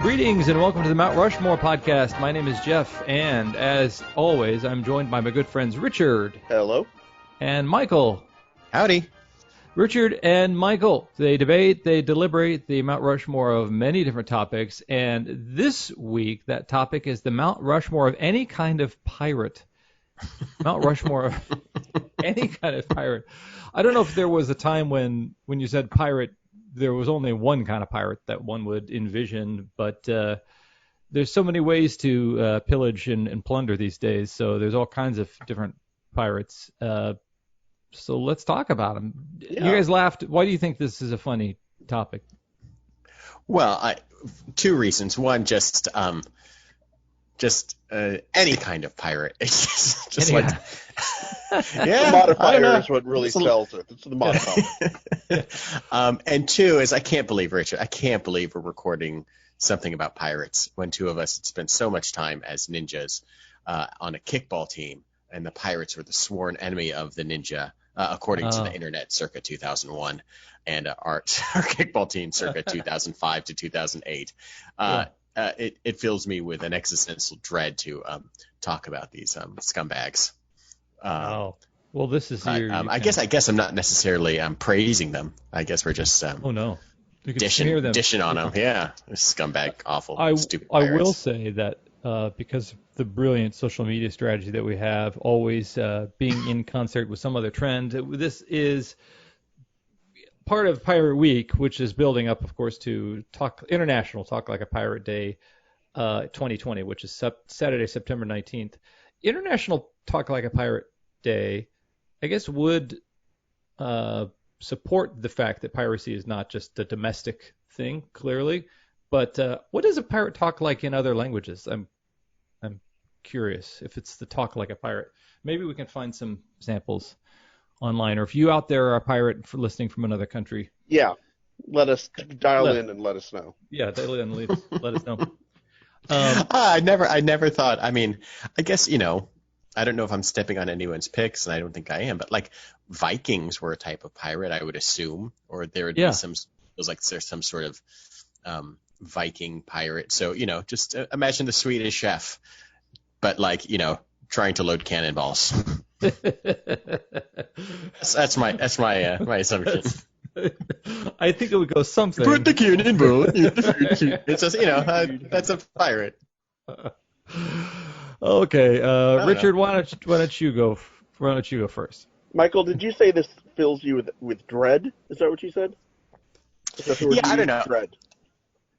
Greetings and welcome to the Mount Rushmore podcast. My name is Jeff, and as always, I'm joined by my good friends Richard. Hello. And Michael. Howdy. Richard and Michael, they debate, they deliberate the Mount Rushmore of many different topics, and this week that topic is the Mount Rushmore of any kind of pirate. Mount Rushmore of any kind of pirate. I don't know if there was a time when you said pirate, there was only one kind of pirate that one would envision, but there's so many ways to pillage and plunder these days, so there's all kinds of different pirates. So let's talk about them. Yeah. You guys laughed. Why do you think this is a funny topic? Well, two reasons. One, just any kind of pirate. It's just like, yeah, the modifier is what really sells it. It's the modifier. And two is I can't believe, Richard, we're recording something about pirates when two of us had spent so much time as ninjas on a kickball team, and the pirates were the sworn enemy of the ninja, according to the internet circa 2001, and our kickball team circa 2005 to 2008. It fills me with an existential dread to talk about these scumbags. Well, this is your. I guess I'm not necessarily praising them. I guess we're just dishing on them. Yeah, scumbag, awful, stupid pirates. I will say that because of the brilliant social media strategy that we have, always being in concert with some other trend. This is part of Pirate Week, which is building up, of course, to International Talk Like a Pirate Day 2020, which is Saturday, September 19th. International Talk Like a Pirate Day, I guess, would support the fact that piracy is not just a domestic thing, clearly. But what does a pirate talk like in other languages? I'm curious if it's the talk like a pirate. Maybe we can find some examples online, or if you out there are a pirate for listening from another country. Yeah, let us dial in and let us know. Yeah, dial in and let us know. I never thought. I mean, I guess, I don't know if I'm stepping on anyone's picks, and I don't think I am, but like Vikings were a type of pirate, I would assume, or there would be some. It was like there's some sort of Viking pirate. So, just imagine the Swedish chef, but like, trying to load cannonballs. that's my assumption. I think it would go something. Put the cannonball in the food. It's just, that's a pirate. Okay, Richard, why don't you go first? Michael, did you say this fills you with dread? Is that what you said? Yeah, I don't know. Dread.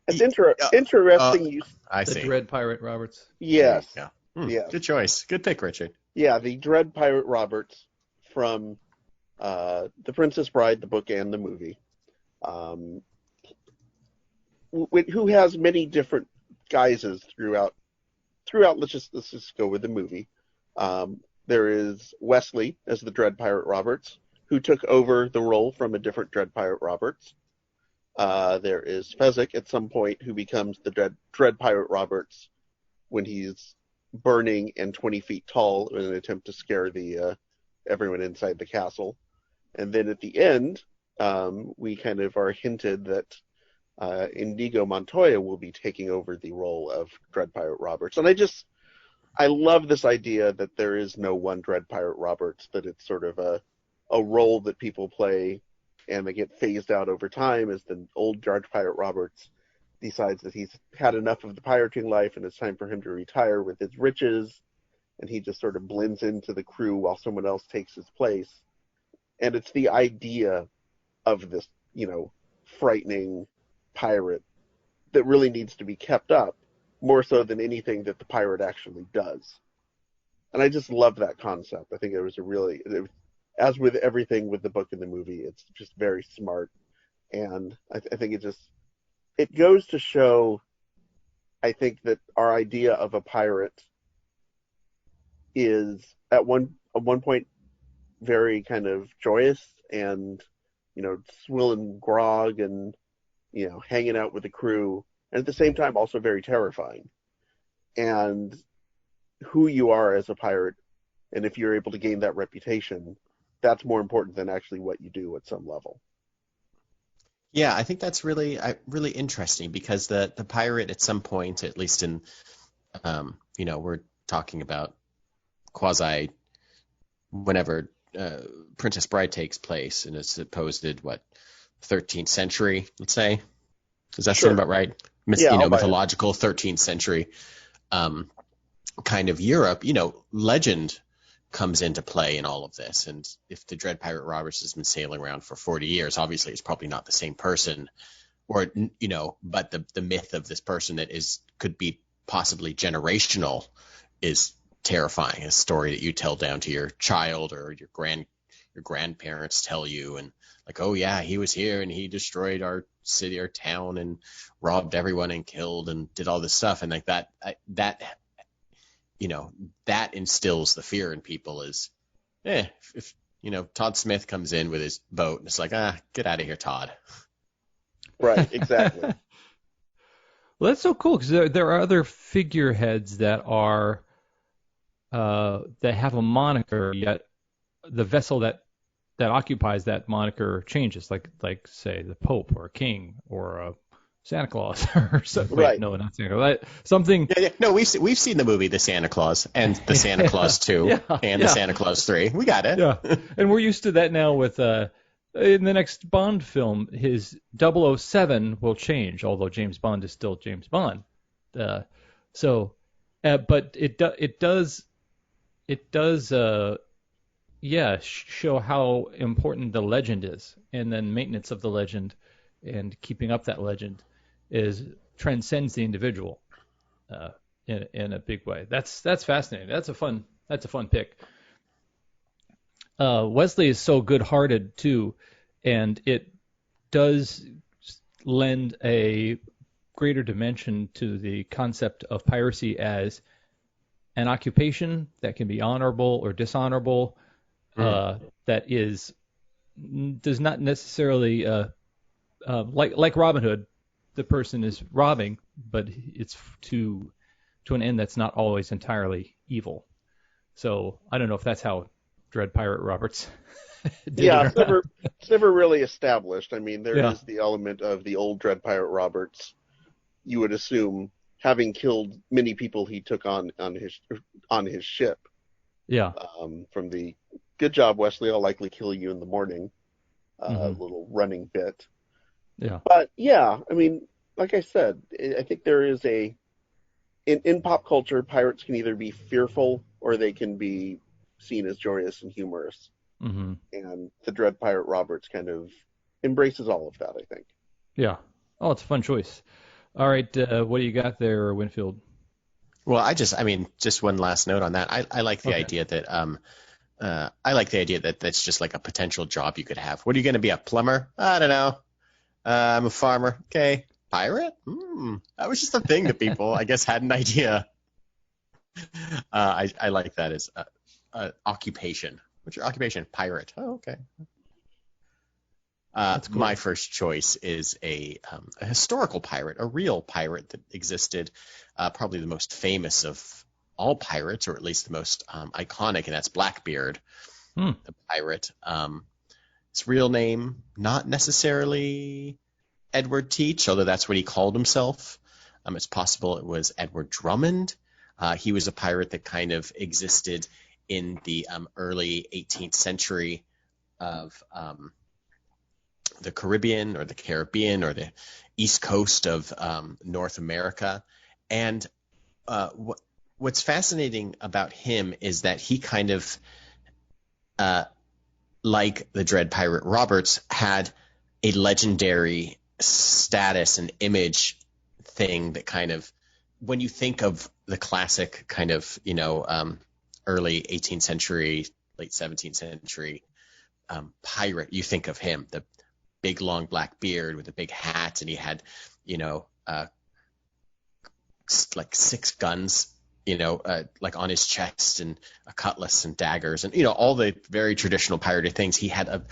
It's interesting. I see. The Dread Pirate Roberts. Yes. Yeah. Yes. Good choice. Good pick, Richard. Yeah, the Dread Pirate Roberts from The Princess Bride, the book and the movie, who has many different guises throughout. Let's just go with the movie. There is Wesley as the Dread Pirate Roberts, who took over the role from a different Dread Pirate Roberts. There is Fezzik at some point, who becomes the Dread Pirate Roberts when he's burning and 20 feet tall in an attempt to scare everyone inside the castle. And then at the end, we kind of are hinted that Inigo Montoya will be taking over the role of Dread Pirate Roberts. And I love this idea that there is no one Dread Pirate Roberts, that it's sort of a role that people play and they get phased out over time as the old Dread Pirate Roberts decides that he's had enough of the pirating life and it's time for him to retire with his riches, and he just sort of blends into the crew while someone else takes his place. And it's the idea of this, frightening pirate that really needs to be kept up, more so than anything that the pirate actually does. And I just love that concept. I think as with everything with the book and the movie, it's just very smart. And I think it goes to show, I think, that our idea of a pirate is at one point very kind of joyous and, swilling grog and, hanging out with the crew, and at the same time also very terrifying. And who you are as a pirate, and if you're able to gain that reputation, that's more important than actually what you do at some level. Yeah, I think that's really interesting because the pirate at some point, at least in we're talking about quasi whenever Princess Bride takes place, and it's supposed 13th century, let's say. Does that sound Sure. about right? Yeah, I'll buy it. Mythological 13th century kind of Europe. Legend comes into play in all of this. And if the Dread Pirate Roberts has been sailing around for 40 years, obviously it's probably not the same person, or but the myth of this person that could be possibly generational is terrifying. A story that you tell down to your child, or your grandparents tell you, and like, oh yeah, he was here and he destroyed our city or town and robbed everyone and killed and did all this stuff, and like that that instills the fear in people. Is if Todd Smith comes in with his boat, and it's like, get out of here, Todd. Right, exactly. Well, that's so cool, because there are other figureheads that are that have a moniker, yet the vessel that occupies that moniker changes, like say the Pope or a king or a Santa Claus or something. Right. Wait, no, not Santa Claus. Something. Yeah. No, we've seen the movie The Santa Claus and The Santa Claus 2 and The Santa Claus 3. We got it. Yeah, and we're used to that now with in the next Bond film, his 007 will change, although James Bond is still James Bond. But it does show how important the legend is, and then maintenance of the legend and keeping up that legend transcends the individual in a big way. That's fascinating. That's a fun pick. Wesley is so good-hearted too, and it does lend a greater dimension to the concept of piracy as an occupation that can be honorable or dishonorable. That does not necessarily like Robin Hood, the person is robbing, but it's to an end that's not always entirely evil. So I don't know if that's how Dread Pirate Roberts did it. It's never really established. I mean, there is the element of the old Dread Pirate Roberts, you would assume, having killed many people he took on his ship. Yeah. From the "good job, Wesley, I'll likely kill you in the morning" little running bit. Yeah. But yeah, I mean, like I said, I think there is in pop culture, pirates can either be fearful or they can be seen as joyous and humorous. Mm-hmm. And the Dread Pirate Roberts kind of embraces all of that, I think. Yeah. Oh, it's a fun choice. All right, what do you got there, Winfield? Well, just one last note on that. I like the idea that that's just like a potential job you could have. What are you going to be, a plumber? I don't know. I'm a farmer. Okay. Pirate? That was just a thing that people, I guess, had an idea. I like that as occupation. What's your occupation? Pirate. Oh, okay. That's cool. My first choice is a historical pirate, a real pirate that existed, probably the most famous of all pirates, or at least the most iconic, and that's Blackbeard, the pirate. His real name, not necessarily Edward Teach, although that's what he called himself. It's possible it was Edward Drummond. He was a pirate that kind of existed in the early 18th century of the Caribbean or the East Coast of North America. And what's fascinating about him is that he kind of, like the Dread Pirate Roberts, had a legendary status and image thing that kind of, when you think of the classic kind of, early 18th century, late 17th century pirate, you think of him, the big long black beard with a big hat, and he had, like 6 guns, like on his chest, and a cutlass and daggers, and all the very traditional pirate things. He had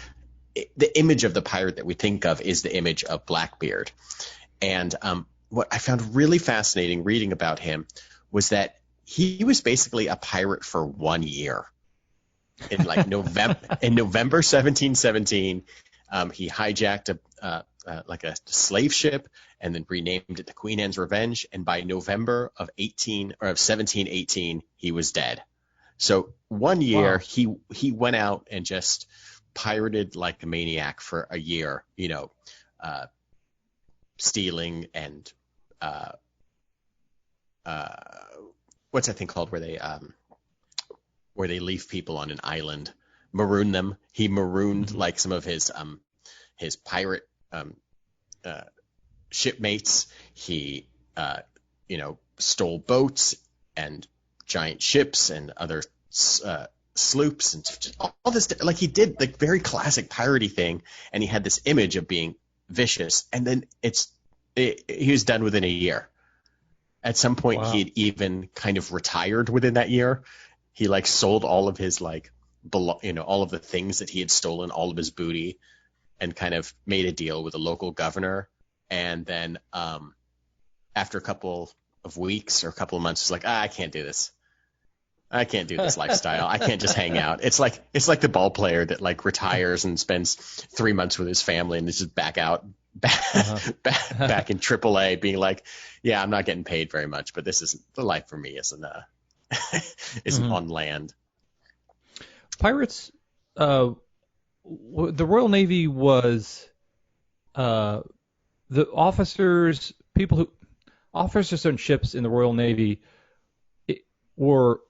the image of the pirate that we think of is the image of Blackbeard. And what I found really fascinating reading about him was that he was basically a pirate for 1 year. In like November 1717, he hijacked like a slave ship, and then renamed it the Queen Anne's Revenge. And by November of 1718, he was dead. So one year he went out and just pirated like a maniac for a year, stealing and what's that thing called where they leave people on an island, maroon them. He marooned like some of his pirate shipmates. He stole boats and giant ships and other sloops and just all this. Like he did like very classic piratey thing, and he had this image of being vicious, and then he was done within a year. At some point, he had even kind of retired within that year. He like sold all of his all of the things that he had stolen, all of his booty, and kind of made a deal with a local governor. And then after a couple of weeks or a couple of months, he's like, I can't do this. I can't do this lifestyle. I can't just hang out. It's like the ball player that like retires and spends 3 months with his family and is just back in AAA, being like, yeah, I'm not getting paid very much, but this isn't the life for me. Isn't on land. Pirates. The Royal Navy was the officers on ships in the Royal Navy were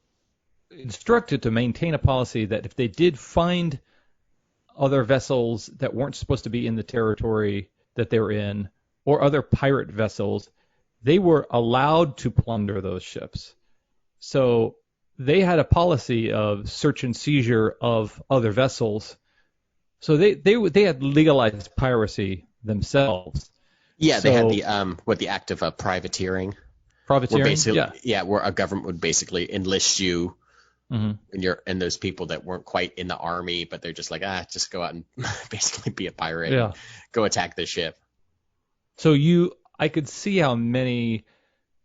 instructed to maintain a policy that if they did find other vessels that weren't supposed to be in the territory that they were in, or other pirate vessels, they were allowed to plunder those ships. So they had a policy of search and seizure of other vessels. So they had legalized piracy themselves. Yeah, they had the act of privateering. Privateering, where a government would basically enlist you. Mm-hmm. And those people that weren't quite in the army, but they're just like, just go out and basically be a pirate, yeah, and go attack the ship. So I could see how many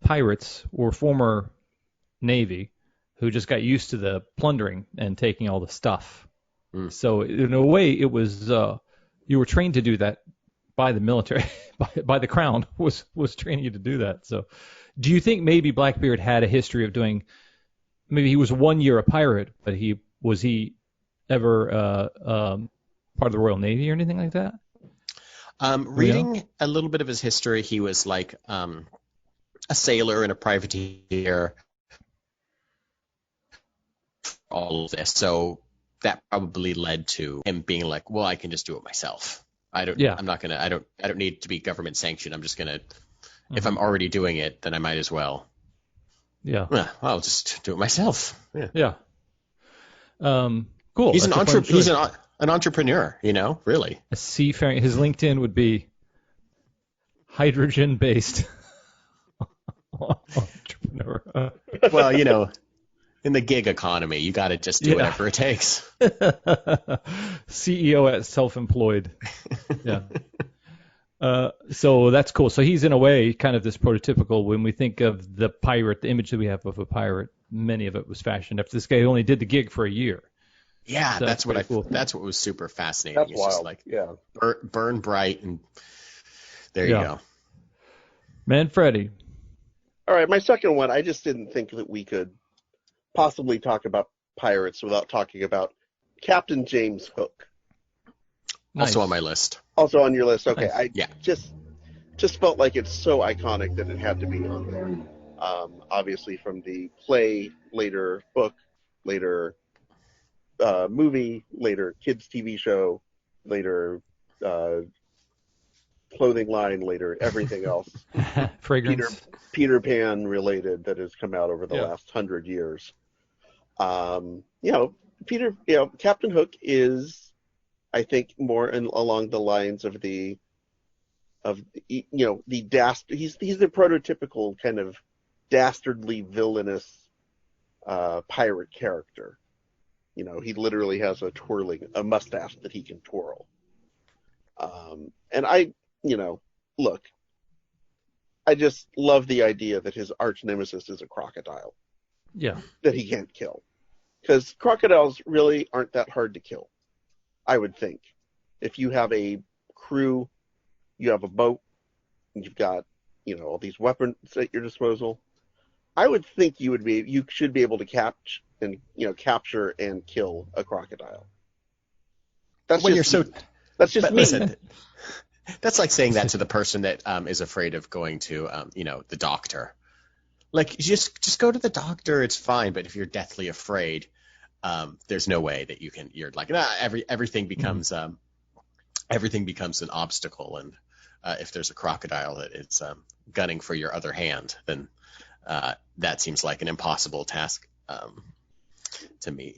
pirates or former Navy who just got used to the plundering and taking all the stuff. So in a way, it was you were trained to do that by the military, by the Crown was training you to do that. So, do you think maybe Blackbeard had a history of doing? Maybe he was 1 year a pirate, but was he ever part of the Royal Navy or anything like that? Reading a little bit of his history, he was like a sailor and a privateer, all of this. So that probably led to him being like, well, I can just do it myself. I don't need to be government sanctioned. I'm just gonna, if I'm already doing it, then I might as well. Yeah. Well, I'll just do it myself. Yeah. Cool. He's an entrepreneur, really. A seafaring. His LinkedIn would be hydrogen-based entrepreneur. Well, in the gig economy, you got to just do whatever it takes. CEO at self-employed. Yeah. So that's cool. So he's in a way kind of this prototypical. When we think of the pirate, the image that we have of a pirate, many of it was fashioned after this guy only did the gig for a year. Yeah, so that's what was super fascinating. That's it's wild. Just like, yeah, burn bright, and there you go. Manfredi. All right, my second one. I just didn't think that we could possibly talk about pirates without talking about Captain James Hook. Nice. Also on my list. Also on your list. Okay, Nice. just felt like it's so iconic that it had to be on there. Obviously from the play, later book, later movie, later kids TV show, later clothing line, later everything else. Fragrance. Peter Pan related that has come out over the last 100 years. Captain Hook is, I think, more along the lines of the he's the prototypical kind of dastardly villainous pirate character. He literally has a mustache that he can twirl. And look, I just love the idea that his arch nemesis is a crocodile. Yeah. That he can't kill. Because crocodiles really aren't that hard to kill, I would think. If you have a crew You have a boat. You've got, all these weapons at your disposal. I would think you should be able to capture and kill a crocodile. That's When just you're so, that's just but me. listen, that's like saying that to the person that is afraid of going to, the doctor. Like, just go to the doctor. It's fine. But if you're deathly afraid, there's no way that you're like, everything becomes an obstacle. And if there's a crocodile that is gunning for your other hand, then that seems like an impossible task to me,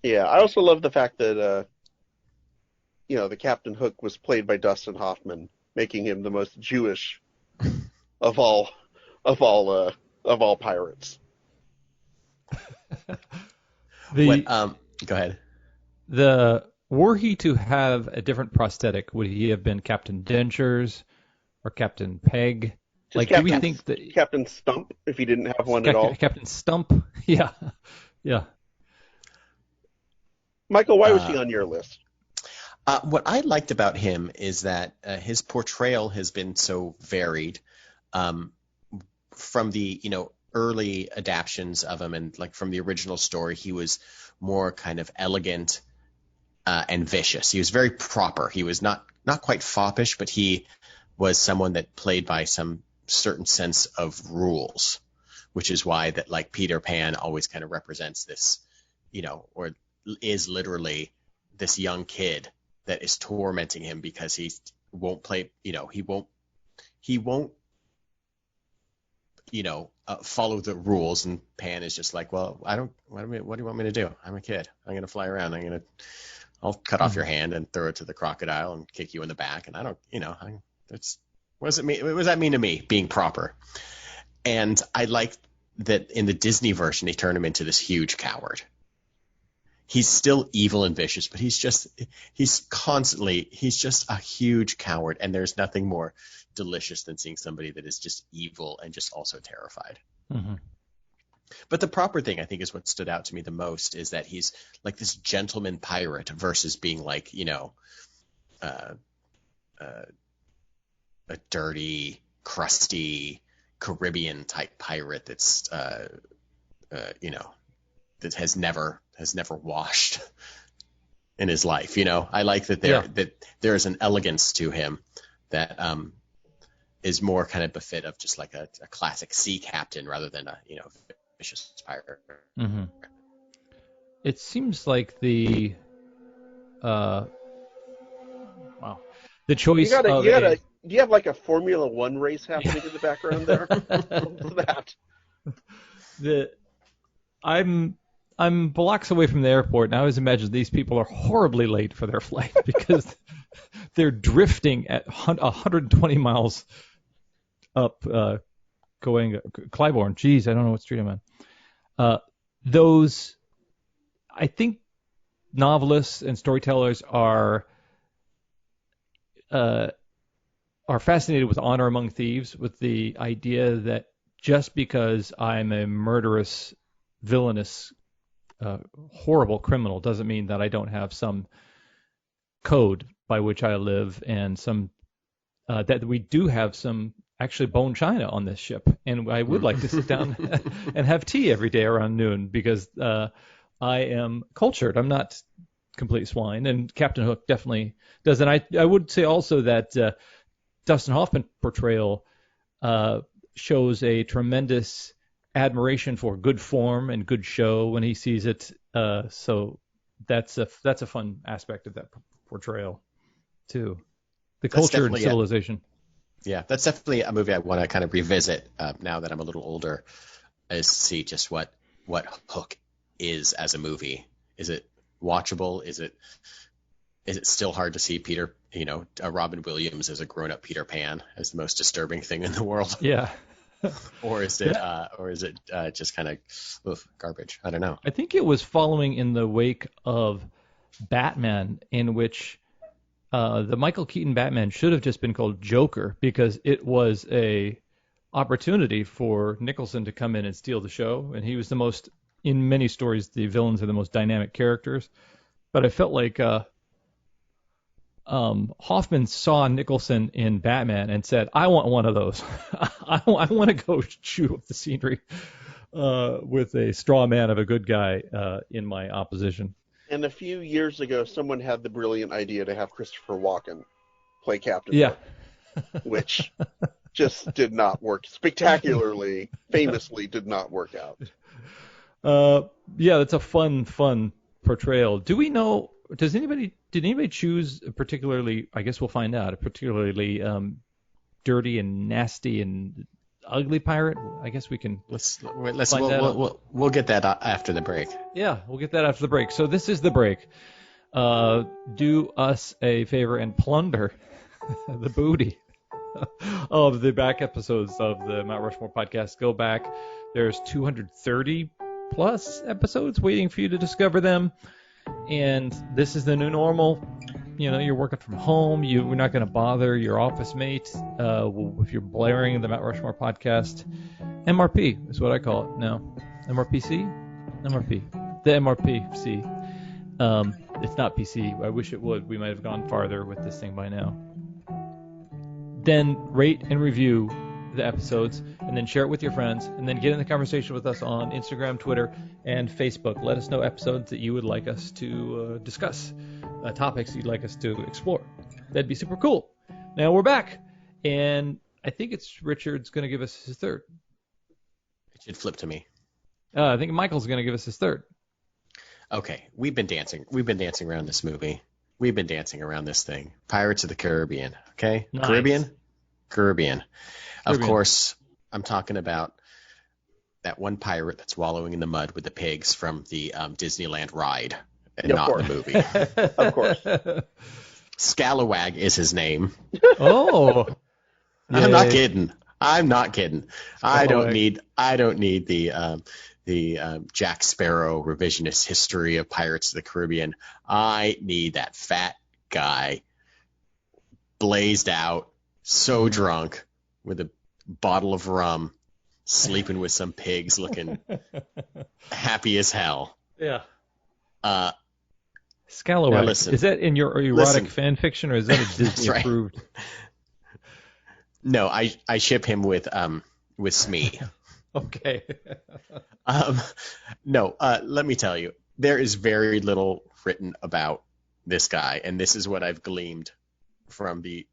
Yeah, I also love the fact that the Captain Hook was played by Dustin Hoffman, making him the most Jewish of all pirates. Go ahead. Were he to have a different prosthetic, would he have been Captain Dentures or Captain Peg? Do we think that Captain Stump, if he didn't have one at all? Captain Stump? Yeah. Michael, why was he on your list? What I liked about him is that his portrayal has been so varied. From the early adaptions of him, and like from the original story, he was more kind of elegant and vicious. He was very proper. He was not quite foppish, but he was someone that played by some certain sense of rules, which is why that like Peter Pan always kind of represents this, or is literally this young kid that is tormenting him because he won't play, he won't follow the rules. And Pan is just like, well, what do you want me to do? I'm a kid. I'm going to fly around. I'll cut off your hand and throw it to the crocodile and kick you in the back. And what does that mean to me, being proper? And I like that in the Disney version, they turn him into this huge coward. He's still evil and vicious, but he's just a huge coward. And there's nothing more delicious than seeing somebody that is just evil and just also terrified. Mm-hmm. But the proper thing, I think, is what stood out to me the most, is that he's like this gentleman pirate versus being like, a dirty, crusty Caribbean type pirate that's, that has never washed in his life. I like that there is an elegance to him that is more kind of befit of just like a classic sea captain rather than a vicious pirate. Mm-hmm. It seems like the choice do you have like a Formula One race happening in the background there? What's that? I'm blocks away from the airport, and I always imagine these people are horribly late for their flight because they're drifting at 120 miles up, going Clybourne. Geez, I don't know what street I'm on. I think novelists and storytellers are fascinated with honor among thieves, with the idea that just because I'm a murderous, villainous, horrible criminal doesn't mean that I don't have some code by which I live, and some that we do have some actually bone china on this ship, and I would like to sit down and have tea every day around noon because I am cultured. I'm not complete swine, and Captain Hook definitely does. And I would say also that Dustin Hoffman portrayal shows a tremendous admiration for good form and good show when he sees it. So that's a fun aspect of that portrayal too. The culture and civilization. Yeah, that's definitely a movie I want to kind of revisit now that I'm a little older, is to see just what Hook is as a movie. Is it watchable? Is it still hard to see Robin Williams as a grown-up Peter Pan as the most disturbing thing in the world? Yeah. Or is it just kind of garbage? I don't know. I think it was following in the wake of Batman, in which the Michael Keaton Batman should have just been called Joker, because it was a opportunity for Nicholson to come in and steal the show, and he was the most, in many stories, the villains are the most dynamic characters. But I felt like Hoffman saw Nicholson in Batman and said, "I want one of those. I want to go shoot up the scenery with a straw man of a good guy in my opposition." And a few years ago, someone had the brilliant idea to have Christopher Walken play Captain Yeah. Hook, which just did not work spectacularly, famously did not work out. Yeah, that's a fun portrayal. Did anybody choose a particularly, I guess we'll find out, a particularly dirty and nasty and ugly pirate? I guess we can we'll get that after the break. Yeah, we'll get that after the break. So this is the break. Do us a favor and plunder the booty of the back episodes of the Mount Rushmore podcast. Go back. There's 230 plus episodes waiting for you to discover them. And this is the new normal. You know, you're working from home. We're not going to bother your office mate if you're blaring the Mount Rushmore podcast. MRP is what I call it now. MRPC? MRP. The MRPC. It's not PC. I wish it would. We might have gone farther with this thing by now. Then rate and review the episodes, and then share it with your friends, and then get in the conversation with us on Instagram, Twitter, and Facebook. Let us know episodes that you would like us to discuss, topics you'd like us to explore. That'd be super cool. Now we're back, and I think it's Richard's going to give us his third. It should flip to me. I think Michael's going to give us his third. Okay. We've been dancing around this movie. We've been dancing around this thing. Pirates of the Caribbean. Okay? Nice. Caribbean. Of course, I'm talking about that one pirate that's wallowing in the mud with the pigs from the Disneyland ride, and not the movie. Of course. Scalawag is his name. Oh. I'm not kidding. I don't need the Jack Sparrow revisionist history of Pirates of the Caribbean. I need that fat guy blazed out, so drunk, with a bottle of rum, sleeping with some pigs, looking happy as hell. Yeah. Scalawag. Is that in your erotic fan fiction, or is that a Disney approved? No, I ship him with Smee. Okay. No, let me tell you, there is very little written about this guy, and this is what I've gleaned from the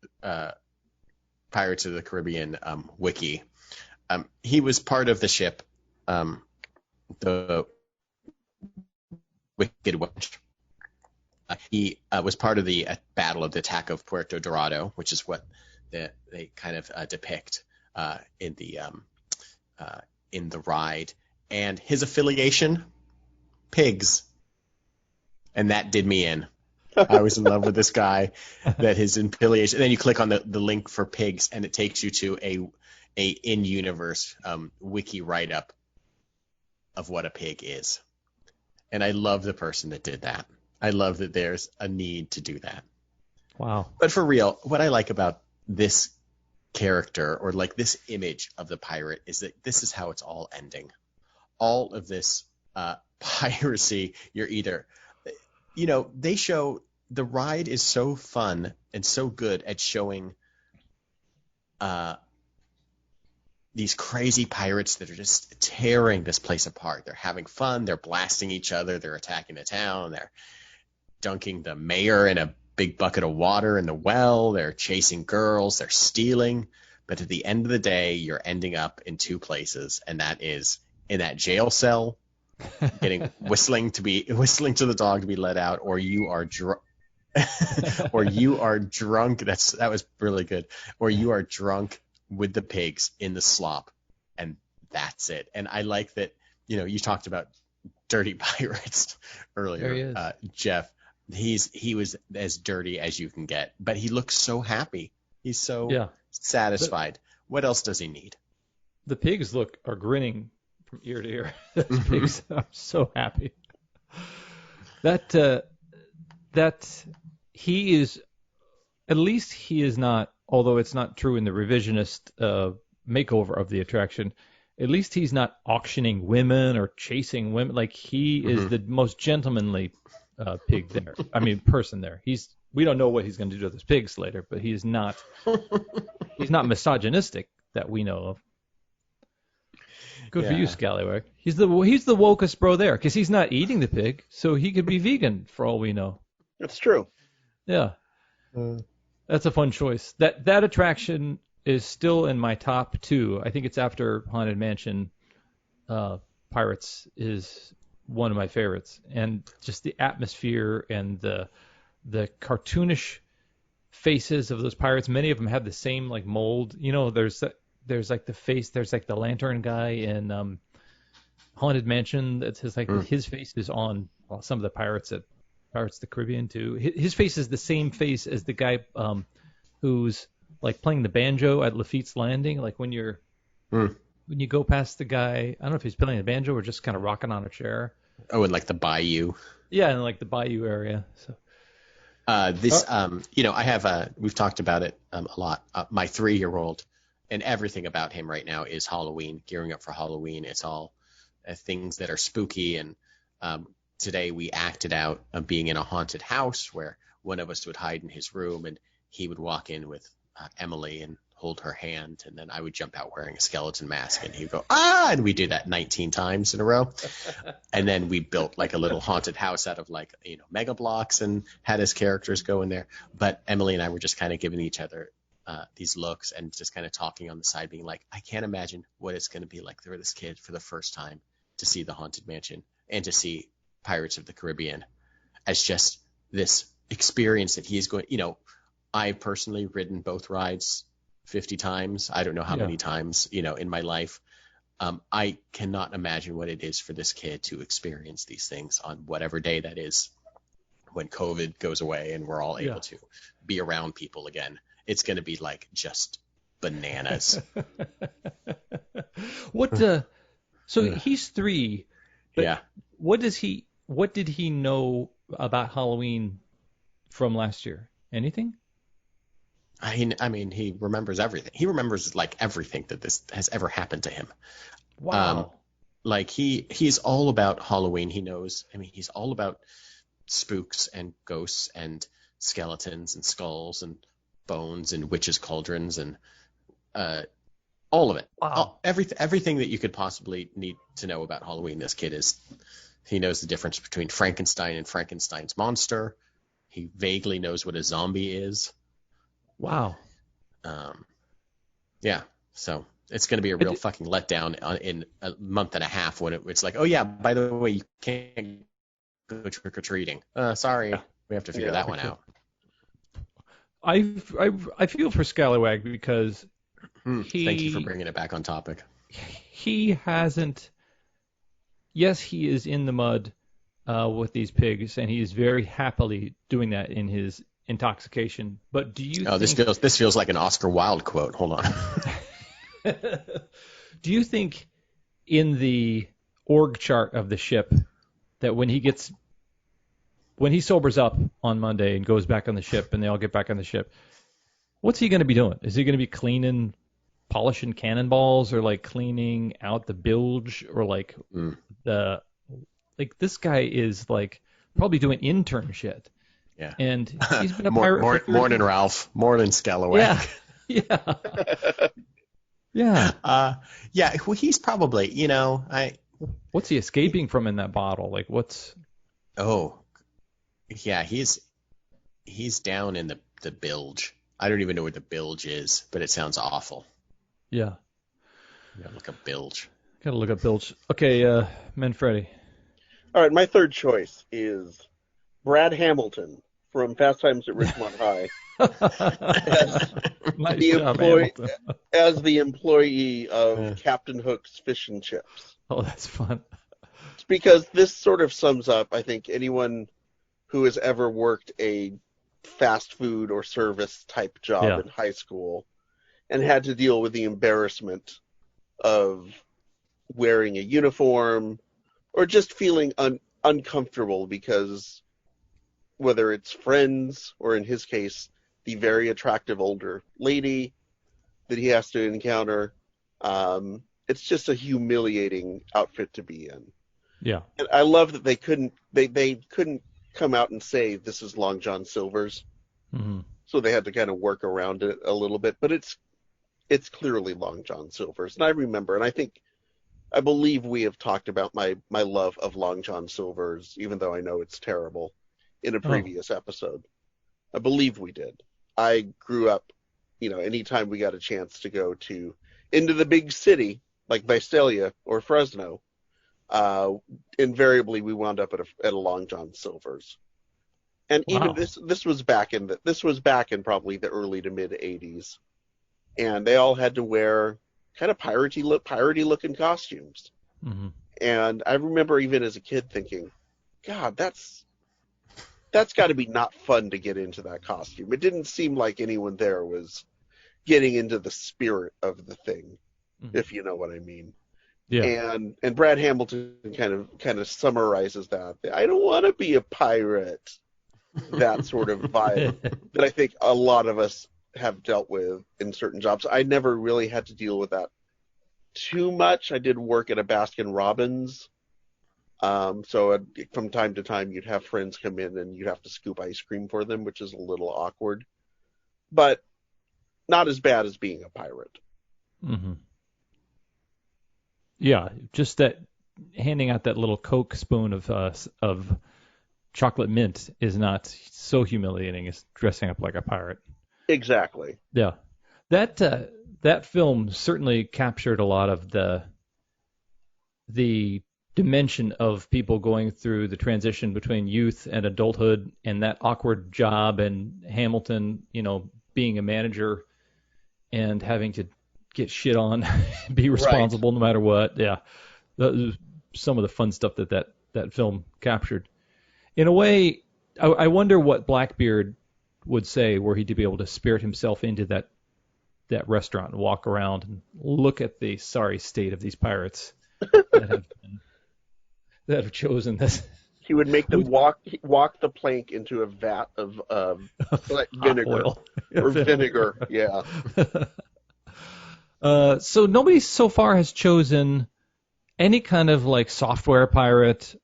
Pirates of the Caribbean wiki. He was part of the ship, the Wicked Witch. He was part of the battle of the attack of Puerto Dorado, which is what they kind of depict in the ride. And his affiliation, pigs. And that did me in. I was in love with this guy, that his affiliation. And then you click on the link for pigs, and it takes you to a in-universe wiki write-up of what a pig is. And I love the person that did that. I love that there's a need to do that. Wow. But for real, what I like about this character, or like this image of the pirate, is that this is how it's all ending. All of this piracy, you're either, they show the ride is so fun and so good at showing these crazy pirates that are just tearing this place apart. They're having fun. They're blasting each other. They're attacking the town. They're dunking the mayor in a big bucket of water in the well. They're chasing girls. They're stealing. But at the end of the day, you're ending up in two places, and that is in that jail cell, whistling to the dog to be let out, or you are drunk. Or you are drunk. That was really good. Or you are drunk with the pigs in the slop, and that's it. And I like that. You talked about dirty pirates earlier, there he is. Jeff. He was as dirty as you can get, but he looks so happy. He's so satisfied. What else does he need? The pigs are grinning from ear to ear. Those pigs are so happy. That he is, at least he is not, although it's not true in the revisionist makeover of the attraction, at least he's not auctioning women or chasing women. Like, he is the most gentlemanly pig there. I mean, person there. He's we don't know what he's going to do to those pigs later, but he's not misogynistic that we know of. Good for you, Scalawag. He's the wokest bro there, because he's not eating the pig, so he could be vegan for all we know. That's true. Yeah. That's a fun choice. That attraction is still in my top 2. I think it's after Haunted Mansion. Pirates is one of my favorites, and just the atmosphere and the cartoonish faces of those pirates. Many of them have the same like mold. You know, there's like the face. There's like the lantern guy in Haunted Mansion. That's his face is on some of the pirates at Pirates of the Caribbean too. His face is the same face as the guy who's like playing the banjo at Lafitte's Landing. Like when you go past the guy, I don't know if he's playing the banjo or just kind of rocking on a chair. Oh, in like the bayou. Yeah, in like the bayou area. So. I have we've talked about it a lot. My 3-year-old, and everything about him right now is Halloween, gearing up for Halloween. It's all things that are spooky. And today we acted out being in a haunted house where one of us would hide in his room and he would walk in with Emily and hold her hand, and then I would jump out wearing a skeleton mask, and he'd go, ah, and we do that 19 times in a row. And then we built like a little haunted house out of like, Mega Blocks and had his characters go in there. But Emily and I were just kind of giving each other these looks and just kind of talking on the side, being like, I can't imagine what it's going to be like for this kid for the first time to see the Haunted Mansion and to see Pirates of the Caribbean as just this experience that he's going, I've personally ridden both rides 50 times. I don't know how many times, in my life. I cannot imagine what it is for this kid to experience these things on whatever day that is when COVID goes away and we're all able to be around people again. It's going to be like just bananas. So he's 3. But what did he know about Halloween from last year? Anything? I mean, he remembers everything. He remembers like everything that this has ever happened to him. Wow. Like he's all about Halloween. He knows. I mean, he's all about spooks and ghosts and skeletons and skulls and bones and witches' cauldrons and all of it. Wow. Everything that you could possibly need to know about Halloween. This kid he knows the difference between Frankenstein and Frankenstein's monster. He vaguely knows what a zombie is. Wow. So it's going to be a real fucking letdown in a month and a half when it's like, oh yeah, by the way, you can't go trick or treating. Sorry, we have to figure that one out. I feel for Scalawag because Thank you for bringing it back on topic. He hasn't. Yes, he is in the mud with these pigs, and he is very happily doing that in his intoxication. But do you? Oh, think... this feels like an Oscar Wilde quote. Hold on. Do you think in the org chart of the ship that when he sobers up on Monday and goes back on the ship and they all get back on the ship, what's he going to be doing? Is he going to be polishing cannonballs or like cleaning out the bilge or like this guy is like probably doing intern shit. Yeah. And he's been a pirate more than Ralph, more than Scalawag. Yeah. Yeah. Well, he's probably, What's he escaping from in that bottle? Like what's? Oh, yeah, he's down in the bilge. I don't even know where the bilge is, but it sounds awful. Yeah. Gotta look up bilge. Gotta look up bilge. Okay, Manfredi. All right, my third choice is Brad Hamilton from Fast Times at Ridgemont High as the employee of Captain Hook's Fish and Chips. Oh, that's fun. It's because this sort of sums up, I think, anyone who has ever worked a fast food or service type job in high school and had to deal with the embarrassment of wearing a uniform or just feeling uncomfortable because whether it's friends or in his case, the very attractive older lady that he has to encounter, it's just a humiliating outfit to be in. Yeah. And I love that they couldn't come out and say this is Long John Silver's. Mm-hmm. so they had to kind of work around it a little bit. But it's clearly Long John Silver's, and I remember, and I believe we have talked about my love of Long John Silver's, even though I know it's terrible, in a Oh, previous episode. I believe we did. I grew up, anytime we got a chance to go into the big city like Visalia or Fresno, uh, invariably we wound up at a Long John Silver's. And even wow. this was back in probably the early to mid '80s, and they all had to wear kind of piratey looking costumes. Mm-hmm. And I remember even as a kid thinking, God, that's got to be not fun to get into that costume. It didn't seem like anyone there was getting into the spirit of the thing, Mm-hmm. if you know what I mean. Yeah. And Brad Hamilton kind of summarizes that. I don't want to be a pirate. That sort of vibe that I think a lot of us have dealt with in certain jobs. I never really had to deal with that too much. I did work at a Baskin Robbins. So from time to time, you'd have friends come in and you'd have to scoop ice cream for them, which is a little awkward, but not as bad as being a pirate. Mm-hmm. Yeah, just that handing out that little Coke spoon of chocolate mint is not so humiliating as dressing up like a pirate. Exactly. Yeah, that film certainly captured a lot of the dimension of people going through the transition between youth and adulthood and that awkward job, and Hamilton, being a manager and having to get shit on, be responsible no matter what. Yeah, that was some of the fun stuff that film captured. In a way, I wonder what Blackbeard would say were he to be able to spirit himself into that restaurant and walk around and look at the sorry state of these pirates that have chosen this. He would make them walk the plank into a vat of like vinegar oil. or vinegar. Yeah. So nobody so far has chosen any kind of like software pirate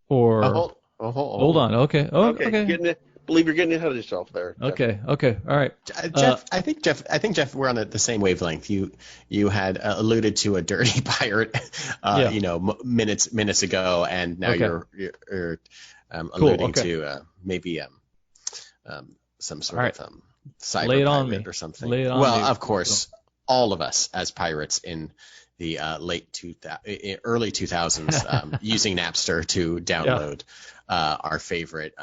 or. Hold on. Okay. Oh, okay. Believe you're getting ahead of yourself there. Jeff. Okay. Okay. All right. Jeff, I think Jeff, we're on the same wavelength. You had alluded to a dirty pirate, minutes ago, and now you're alluding to maybe some sort of cyber Lay it on pirate me. or something. Lay it on well, me. of course, all of us as pirates in the early 2000s using Napster to download our favorite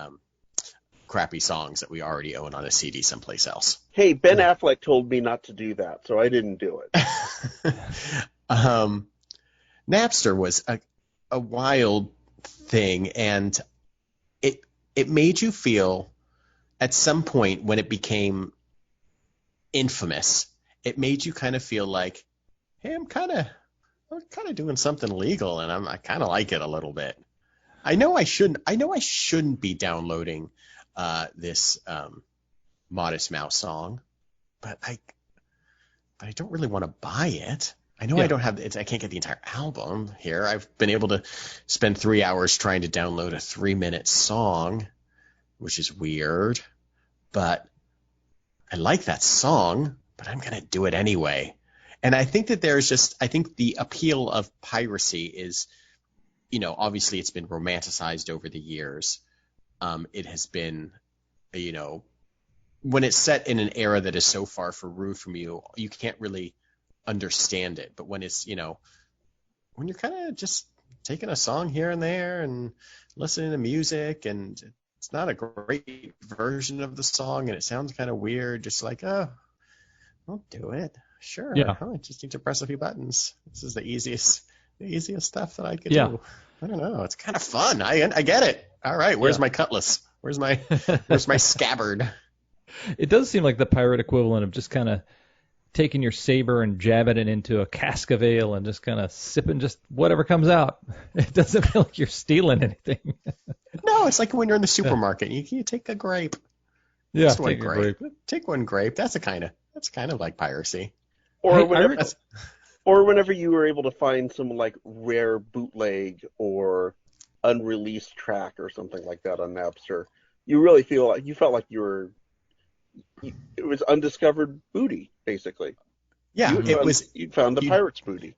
crappy songs that we already own on a CD someplace else. Hey, Ben Affleck told me not to do that, so I didn't do it. Napster was a wild thing, and it made you feel at some point when it became infamous, it made you kind of feel like, hey, I'm kind of doing something legal, and I kind of like it a little bit. I know I shouldn't be downloading this Modest Mouse song, but I don't really want to buy it. I know I don't have it. I can't get the entire album here. I've been able to spend 3 hours trying to download a 3-minute song, which is weird, but I like that song, but I'm going to do it anyway. And I think that I think the appeal of piracy is, obviously it's been romanticized over the years. It has been, when it's set in an era that is so far removed from you, you can't really understand it. But when it's, when you're kind of just taking a song here and there and listening to music, and it's not a great version of the song and it sounds kind of weird, just like, oh, I'll do it. Sure. Yeah. I just need to press a few buttons. This is the easiest stuff that I could do. I don't know. It's kind of fun. I get it. All right. Where's my cutlass? Where's my scabbard? It does seem like the pirate equivalent of just kind of taking your saber and jabbing it into a cask of ale and just kind of sipping just whatever comes out. It doesn't feel like you're stealing anything. No, it's like when you're in the supermarket. You take a grape. Yeah, just one grape. Take one grape. That's kind of like piracy. Or whenever you were able to find some like rare bootleg or unreleased track or something like that on Napster, you really felt like you were it was undiscovered booty, basically. Yeah, You found the you pirate's booty.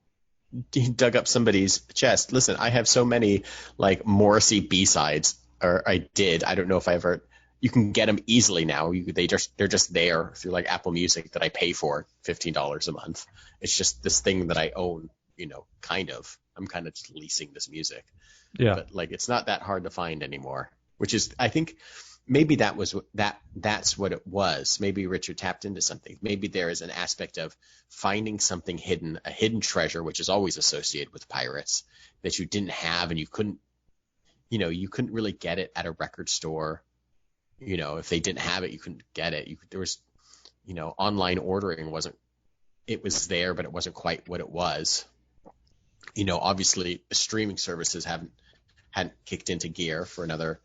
you dug up somebody's chest. Listen, I have so many like Morrissey B-sides, or I did. I don't know if I ever. You can get them easily now. They're just there through like Apple Music that I pay for $15 a month. It's just this thing that I own. Kind of. I'm kind of just leasing this music. Yeah. But like it's not that hard to find anymore. Which is, I think, maybe that's what it was. Maybe Richard tapped into something. Maybe there is an aspect of finding something hidden, a hidden treasure, which is always associated with pirates, that you didn't have and you couldn't really get it at a record store. If they didn't have it, you couldn't get it. There was, online ordering it was there, but it wasn't quite what it was. Obviously streaming services hadn't kicked into gear for another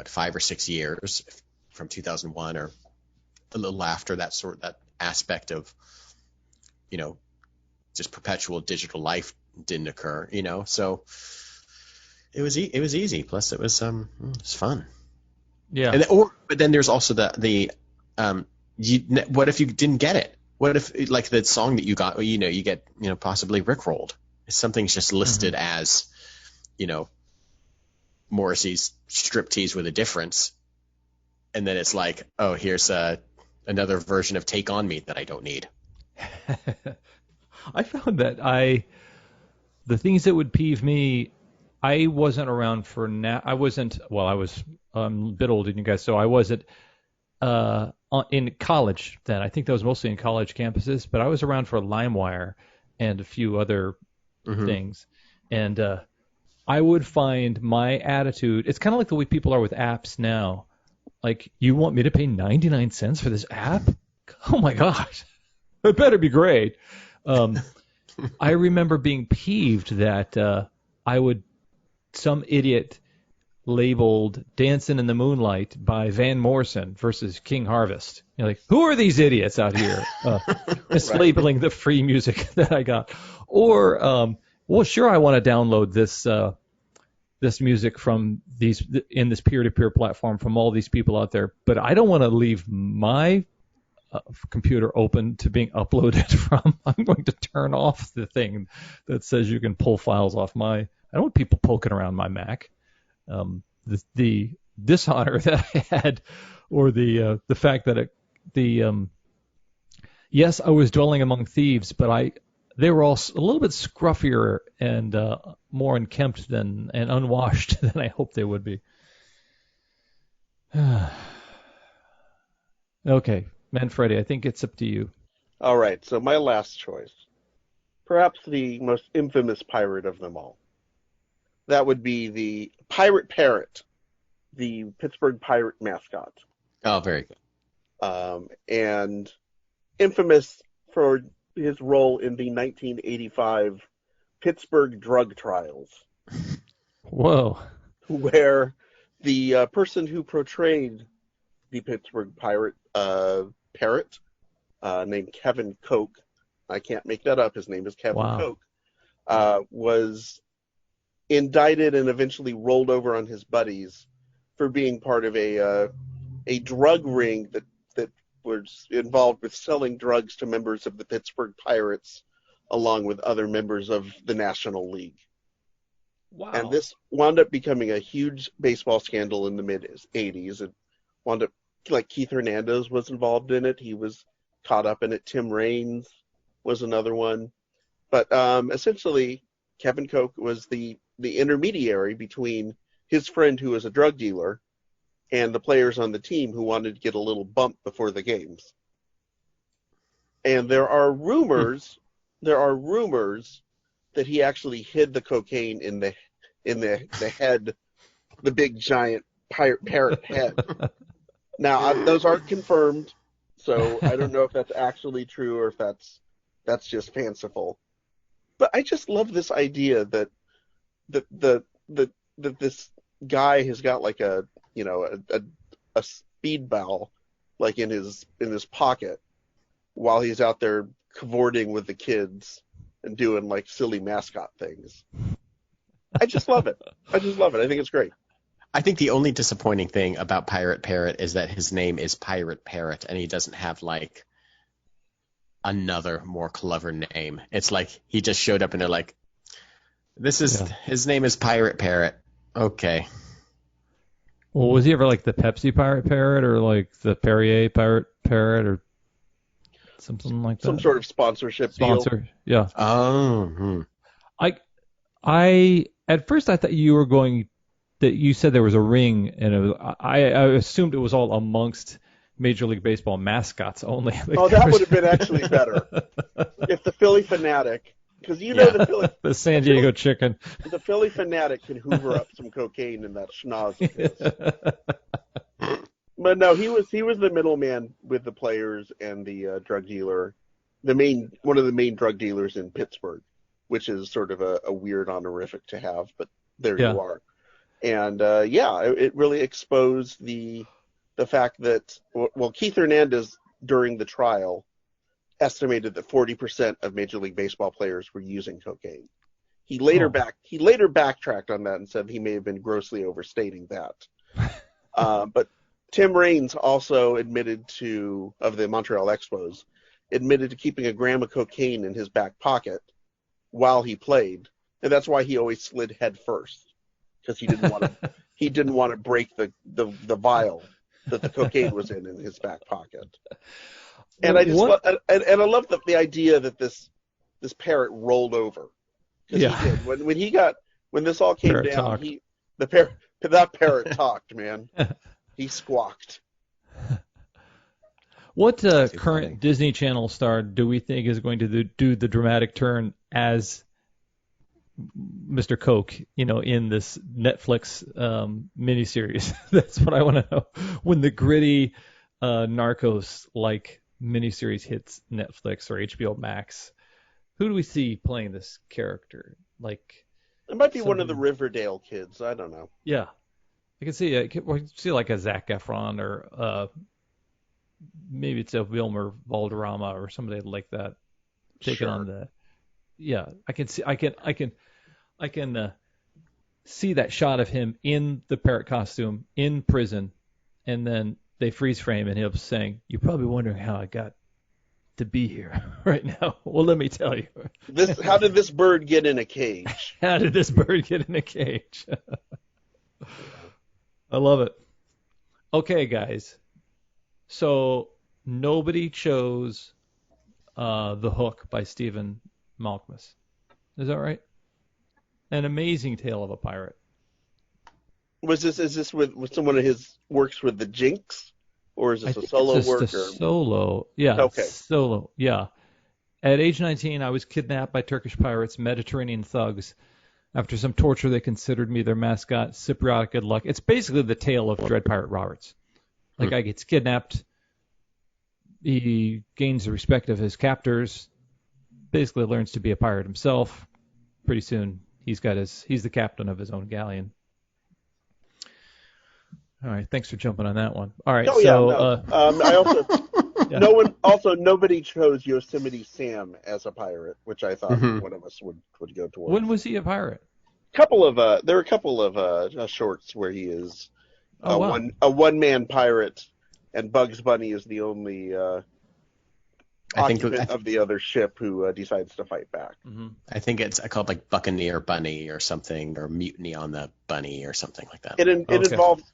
5 or 6 years from 2001 or a little after that aspect of, just perpetual digital life didn't occur, so it was easy. Plus it was fun. Yeah. But then there's also what if you didn't get it? What if like the song that you got, you get, possibly rickrolled. Something's just listed as, Morrissey's striptease with a difference, and then it's like, oh, here's another version of Take On Me that I don't need. I found that the things that would peeve me, I wasn't around for I was a bit older than you guys, so I wasn't in college then. I think that was mostly in college campuses, but I was around for LimeWire and a few other things, and I would find my attitude, it's kind of like the way people are with apps now. Like, you want me to pay 99 cents for this app? Oh my gosh, it better be great. I remember being peeved that some idiot labeled Dancing in the Moonlight by Van Morrison versus King Harvest. Like, who are these idiots out here mislabeling the free music that I got? Or, well, sure, I want to download this music from in this peer-to-peer platform from all these people out there, but I don't want to leave my computer open to being uploaded from. I'm going to turn off the thing that says you can pull files off I don't want people poking around my Mac. The dishonor that I had, or the fact that yes, I was dwelling among thieves, but they were all a little bit scruffier and more unkempt and unwashed than I hoped they would be. Okay, Manfredi, I think it's up to you. All right, so my last choice, perhaps the most infamous pirate of them all. That would be the Pirate Parrot, the Pittsburgh Pirate mascot. Oh, very good. And infamous for his role in the 1985 Pittsburgh drug trials. Whoa. Where the person who portrayed the Pittsburgh Parrot, named Kevin Koch, I can't make that up, his name is Kevin Koch, was indicted and eventually rolled over on his buddies for being part of a drug ring that was involved with selling drugs to members of the Pittsburgh Pirates, along with other members of the National League. Wow. And this wound up becoming a huge baseball scandal in the mid-'80s. It wound up, like, Keith Hernandez was involved in it. He was caught up in it. Tim Raines was another one. But essentially, Kevin Koch was the intermediary between his friend who was a drug dealer and the players on the team who wanted to get a little bump before the games. And there are rumors that he actually hid the cocaine in the head, the big giant parrot head. Now, those aren't confirmed, so I don't know if that's actually true or if that's just fanciful. But I just love this idea that this guy has got like a speed ball like in his pocket while he's out there cavorting with the kids and doing like silly mascot things. I just love it. I think it's great. I think the only disappointing thing about Pirate Parrot is that his name is Pirate Parrot, and he doesn't have like another more clever name. It's like he just showed up and they're like, his name is Pirate Parrot. Okay. Well, was he ever like the Pepsi Pirate Parrot or like the Perrier Pirate Parrot or something like that? Some sort of sponsorship deal. Sponsor, yeah. Oh. I at first I thought you were going that you said there was a ring and it was, I assumed it was all amongst Major League Baseball mascots only. Like oh, that would have been actually better if the Philly Fanatic, because the Philly, the San Diego Chicken, the Philly Fanatic can hoover up some cocaine in that schnoz of his. But no, he was the middleman with the players and the drug dealer, one of the main drug dealers in Pittsburgh, which is sort of a weird honorific to have, but there you are. And it really exposed the fact that Keith Hernandez during the trial estimated that 40% of Major League Baseball players were using cocaine. He later backtracked on that and said he may have been grossly overstating that. But Tim Raines also of the Montreal Expos, admitted to keeping a gram of cocaine in his back pocket while he played, and that's why he always slid head first, because he didn't want to break the vial that the cocaine was in his back pocket. And I love the idea that this parrot rolled over. Yeah. He did. When this all came Parrot down, talked. that parrot talked, man. He squawked. What current Disney Channel star do we think is going to do the dramatic turn as Mr. Coke, in this Netflix miniseries? That's what I want to know. When the gritty Narcos-like miniseries hits Netflix or HBO Max, who do we see playing this character? Like, it might be one of the Riverdale kids. I don't know. Yeah, I can see like a Zac Efron or maybe it's a Wilmer Valderrama or somebody like that taking on the. Yeah, I can see that shot of him in the parrot costume in prison, and then they freeze frame and him saying, "You're probably wondering how I got to be here right now. Well, let me tell you. How did this bird get in a cage? How did this bird get in a cage?" I love it. Okay, guys. So nobody chose The Hook by Stephen Malkmus. Is that right? An amazing tale of a pirate. Is this with someone of his works with the Jinx, or is this a solo work? Solo, yeah. Okay. Solo, yeah. At age 19, I was kidnapped by Turkish pirates, Mediterranean thugs. After some torture, they considered me their mascot, Cypriot Good Luck. It's basically the tale of Dread Pirate Roberts. The guy gets kidnapped. He gains the respect of his captors. Basically learns to be a pirate himself. Pretty soon, he's the captain of his own galleon. All right, thanks for jumping on that one. All right, I also nobody chose Yosemite Sam as a pirate, which I thought one of us would go towards. When was he a pirate? There are a couple of shorts where he is a one-man pirate, and Bugs Bunny is the only occupant of the other ship who decides to fight back. Mm-hmm. I think it's called like Buccaneer Bunny or something, or Mutiny on the Bunny or something like that. It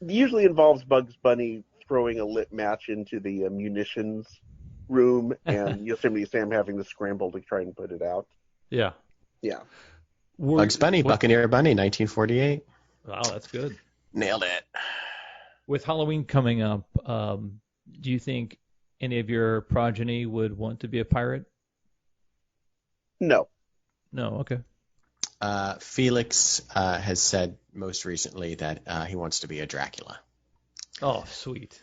usually involves Bugs Bunny throwing a lit match into the munitions room and Yosemite Sam having to scramble to try and put it out. Yeah. Yeah. Bugs Bunny, Buccaneer Bunny, 1948. Wow, that's good. Nailed it. With Halloween coming up, do you think any of your progeny would want to be a pirate? No. No, okay. Felix has said most recently that he wants to be a Dracula. Oh, sweet.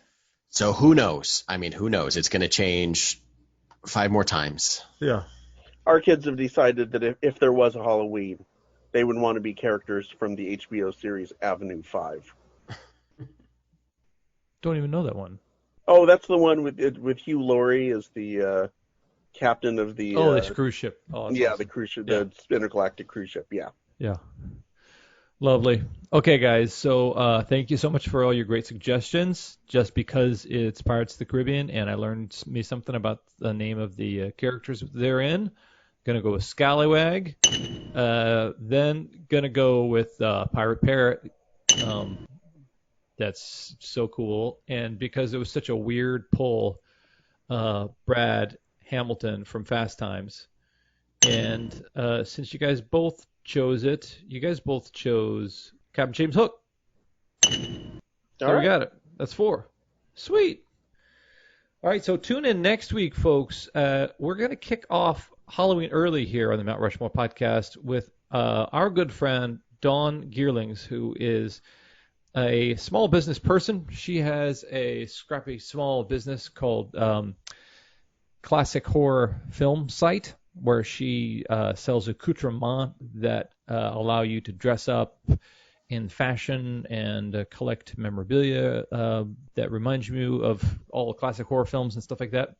So who knows? I mean, who knows? It's going to change 5 more times. Yeah. Our kids have decided that if there was a Halloween, they would want to be characters from the HBO series Avenue 5. Don't even know that one. Oh, that's the one with Hugh Laurie as the captain of the... this cruise ship. Oh, yeah, awesome. The cruise ship, the intergalactic cruise ship, yeah. Yeah. Lovely. Okay, guys. So thank you so much for all your great suggestions. Just because it's Pirates of the Caribbean and I learned me something about the name of the characters therein, gonna go with Scalawag. Then gonna go with Pirate Parrot. Um, that's so cool. And because it was such a weird pull, Brad Hamilton from Fast Times. And since you guys both chose it, you guys both chose Captain James Hook. So All we right. got it. That's 4. Sweet. All right, so tune in next week, folks. We're going to kick off Halloween early here on the Mount Rushmore podcast with our good friend Dawn Geerlings, who is a small business person. She has a scrappy small business called Classic Horror Film Site, where she sells accoutrements that allow you to dress up in fashion and collect memorabilia that reminds you of all the classic horror films and stuff like that.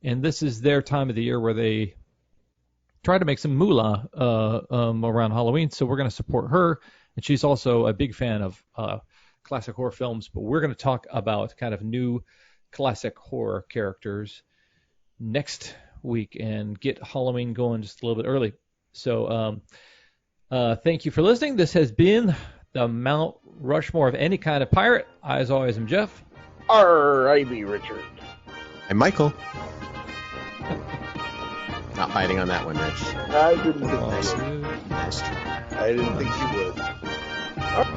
And this is their time of the year where they try to make some moolah around Halloween. So we're going to support her. And she's also a big fan of classic horror films. But we're going to talk about kind of new classic horror characters next week and get Halloween going just a little bit early. So thank you for listening. This has been the Mount Rushmore of any kind of pirate. I, as always, am Jeff. R.I.B. Richard. And Michael. Not biting on that one, Rich. I didn't think Oh, you would. dude. That's true. I didn't think you would.